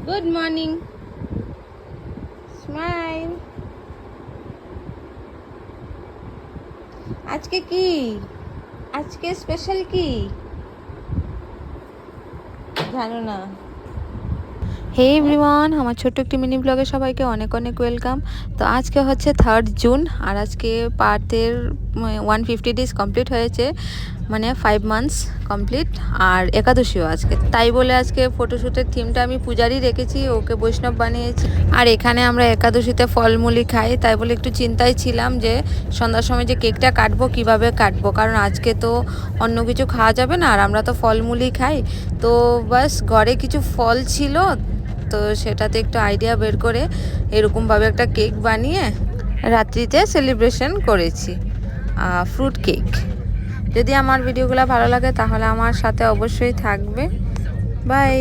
Good morning. Smile. আজকে কি, আজকে স্পেশাল কি জানো না? হে এভরিওয়ান, আমার ছোট্ট একটি মিনি ব্লগে সবাইকে অনেক অনেক ওয়েলকাম। তো আজকে হচ্ছে 3rd জুন, আর আজকে পার্থের 150 ডেজ কমপ্লিট হয়েছে, মানে 5 মান্থস কমপ্লিট। আর একাদশীও আজকে, তাই বলে আজকে ফটোশ্যুটের থিমটা আমি পূজারই রেখেছি, ওকে বৈষ্ণব বানিয়েছি। আর এখানে আমরা একাদশীতে ফলমূলই খাই, তাই বলে একটু চিন্তায় ছিলাম যে সন্ধ্যার সময় যে কেকটা কাটবো কিভাবে কাটবো, কারণ আজকে তো অন্য কিছু খাওয়া যাবে না, আর আমরা তো ফলমূলই খাই। তো বাস ঘরে কিছু ফল ছিল, তো সেটাতে একটু আইডিয়া বের করে এরকমভাবে একটা কেক বানিয়ে রাত্রিতে সেলিব্রেশন করেছি, ফ্রুট কেক। যদি আমার ভিডিওগুলো ভালো লাগে তাহলে আমার সাথে অবশ্যই থাকবে। বাই।